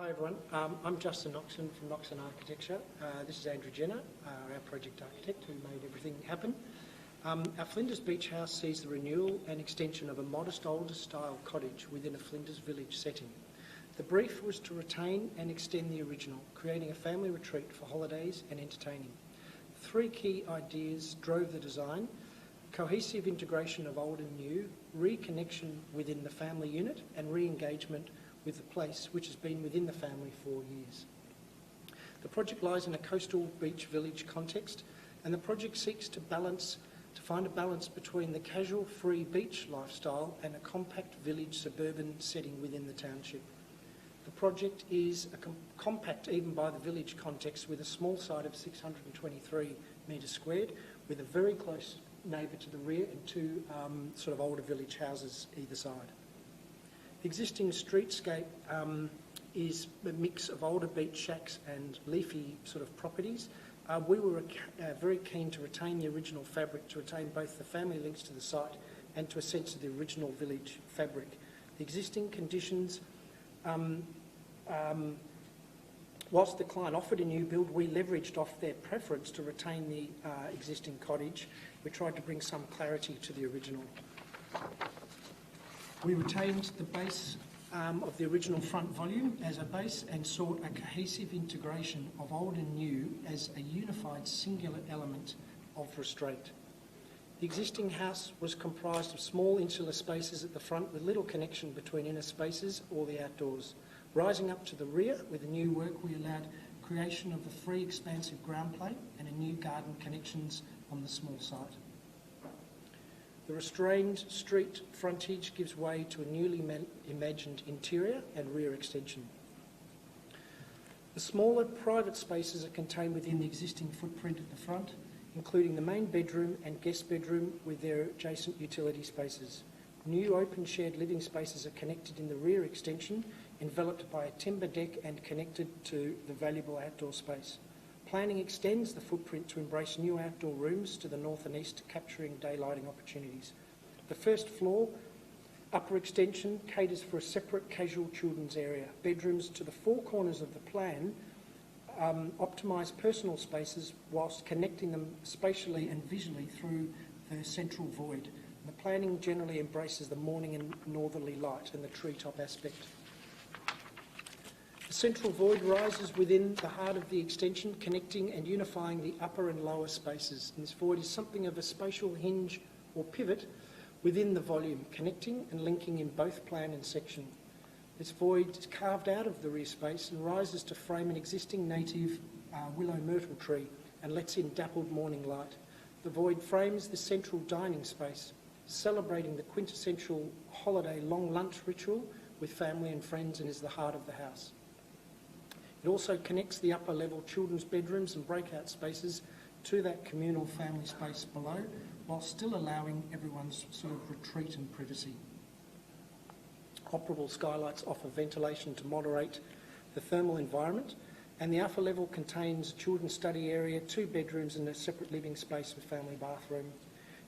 Hi everyone, I'm Justin Noxon from Noxon Architecture. This is Andrew Jenner, our project architect who made everything happen. Our Flinders Beach House sees the renewal and extension of a modest older style cottage within a Flinders Village setting. The brief was to retain and extend the original, creating a family retreat for holidays and entertaining. Three key ideas drove the design: cohesive integration of old and new, reconnection within the family unit, and re-engagement with the place which has been within the family for years. The project lies in a coastal beach village context, and the project seeks to find a balance between the casual free beach lifestyle and a compact village suburban setting within the township. The project is compact even by the village context, with a small site of 623 metres squared, with a very close neighbour to the rear and two sort of older village houses either side. The existing streetscape is a mix of older beach shacks and leafy sort of properties. We were very keen to retain the original fabric, to retain both the family links to the site and to a sense of the original village fabric. The existing conditions, whilst the client offered a new build, we leveraged off their preference to retain the existing cottage. We tried to bring some clarity to the original. We retained the base of the original front volume as a base and sought a cohesive integration of old and new as a unified singular element of restraint. The existing house was comprised of small insular spaces at the front with little connection between inner spaces or the outdoors. Rising up to the rear with the new work, we allowed creation of a free expansive ground plane and a new garden connections on the small site. The restrained street frontage gives way to a newly imagined interior and rear extension. The smaller private spaces are contained within the existing footprint at the front, including the main bedroom and guest bedroom with their adjacent utility spaces. New open shared living spaces are connected in the rear extension, enveloped by a timber deck and connected to the valuable outdoor space. Planning extends the footprint to embrace new outdoor rooms to the north and east, capturing daylighting opportunities. The first floor upper extension caters for a separate casual children's area. Bedrooms to the four corners of the plan optimise personal spaces whilst connecting them spatially and visually through the central void. The planning generally embraces the morning and northerly light and the treetop aspect. The central void rises within the heart of the extension, connecting and unifying the upper and lower spaces. And this void is something of a spatial hinge or pivot within the volume, connecting and linking in both plan and section. This void is carved out of the rear space and rises to frame an existing native willow myrtle tree and lets in dappled morning light. The void frames the central dining space, celebrating the quintessential holiday long lunch ritual with family and friends, and is the heart of the house. It also connects the upper level children's bedrooms and breakout spaces to that communal family space below, while still allowing everyone's sort of retreat and privacy. Operable skylights offer ventilation to moderate the thermal environment, and the upper level contains a children's study area, two bedrooms and a separate living space with family bathroom,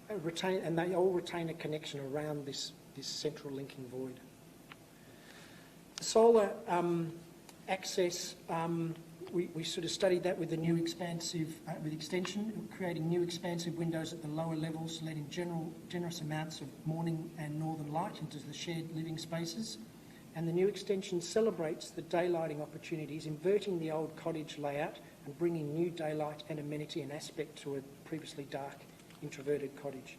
and they all retain a connection around this central linking void. The solar access, we sort of studied that with the new expansive, with extension, creating new expansive windows at the lower levels, letting generous amounts of morning and northern light into the shared living spaces. And the new extension celebrates the daylighting opportunities, inverting the old cottage layout and bringing new daylight and amenity and aspect to a previously dark, introverted cottage.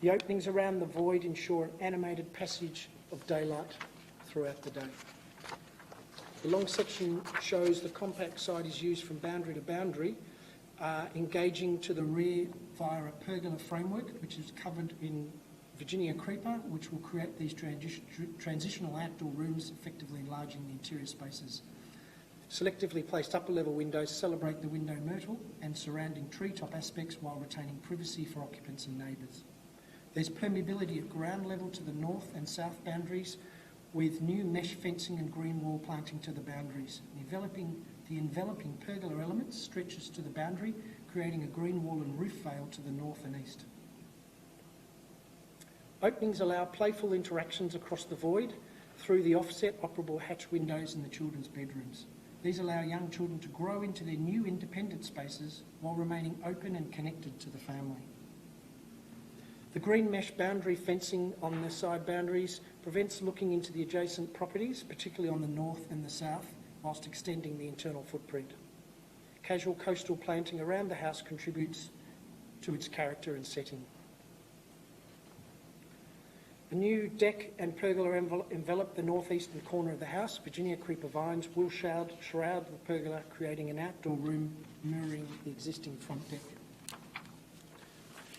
The openings around the void ensure an animated passage of daylight throughout the day. The long section shows the compact site is used from boundary to boundary, engaging to the rear via a pergola framework, which is covered in Virginia creeper, which will create these transitional outdoor rooms, effectively enlarging the interior spaces. Selectively placed upper level windows celebrate the window myrtle and surrounding treetop aspects while retaining privacy for occupants and neighbours. There's permeability at ground level to the north and south boundaries, with new mesh fencing and green wall planting to the boundaries. The enveloping pergola element stretches to the boundary, creating a green wall and roof veil to the north and east. Openings allow playful interactions across the void, through the offset operable hatch windows in the children's bedrooms. These allow young children to grow into their new independent spaces while remaining open and connected to the family. The green mesh boundary fencing on the side boundaries prevents looking into the adjacent properties, particularly on the north and the south, whilst extending the internal footprint. Casual coastal planting around the house contributes to its character and setting. A new deck and pergola envelop the northeastern corner of the house. Virginia creeper vines will shroud the pergola, creating an outdoor room mirroring the existing front deck.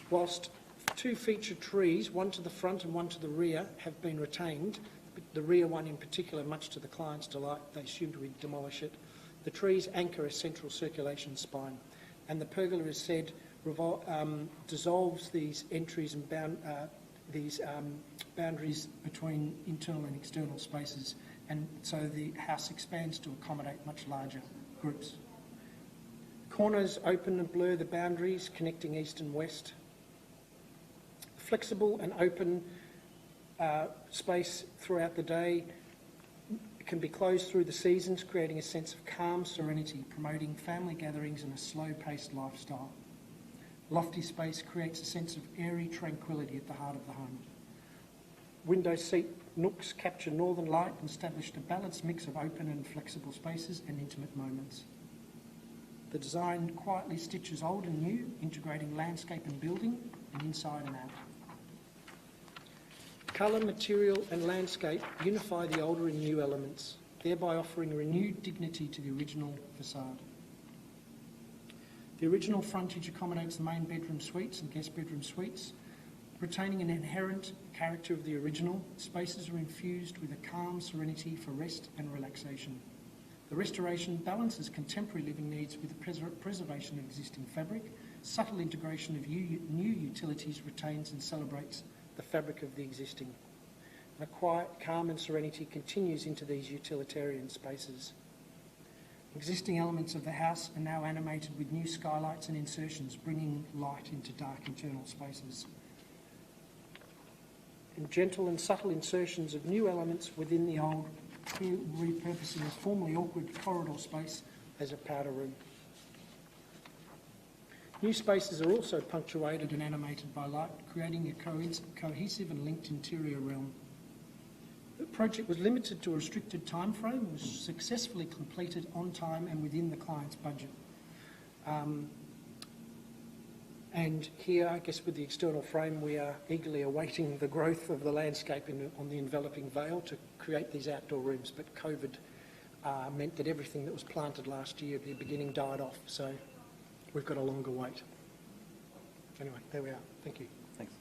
Whilst 2 featured trees, one to the front and one to the rear, have been retained, the rear one in particular, much to the client's delight, they assumed we'd demolish it. The trees anchor a central circulation spine, and the pergola, as said, dissolves these entries and boundaries between internal and external spaces, and so the house expands to accommodate much larger groups. Corners open and blur the boundaries connecting east and west. Flexible and open space throughout the day can be closed through the seasons, creating a sense of calm serenity, promoting family gatherings and a slow-paced lifestyle. Lofty space creates a sense of airy tranquility at the heart of the home. Window seat nooks capture northern light and establish a balanced mix of open and flexible spaces and intimate moments. The design quietly stitches old and new, integrating landscape and building, and inside and out. Colour, material and landscape unify the older and new elements, thereby offering a renewed dignity to the original facade. The original frontage accommodates the main bedroom suites and guest bedroom suites. Retaining an inherent character of the original, spaces are infused with a calm serenity for rest and relaxation. The restoration balances contemporary living needs with the preservation of existing fabric. Subtle integration of new utilities retains and celebrates the fabric of the existing. And a quiet calm and serenity continues into these utilitarian spaces. Existing elements of the house are now animated with new skylights and insertions, bringing light into dark internal spaces. And gentle and subtle insertions of new elements within the old, repurposing a formerly awkward corridor space as a powder room. New spaces are also punctuated and animated by light, creating a cohesive and linked interior realm. The project was limited to a restricted time frame, was successfully completed on time and within the client's budget. And here, I guess with the external frame, we are eagerly awaiting the growth of the landscape on the enveloping veil to create these outdoor rooms. But COVID meant that everything that was planted last year at the beginning died off, so we've got a longer wait. Anyway, there we are. Thank you. Thanks.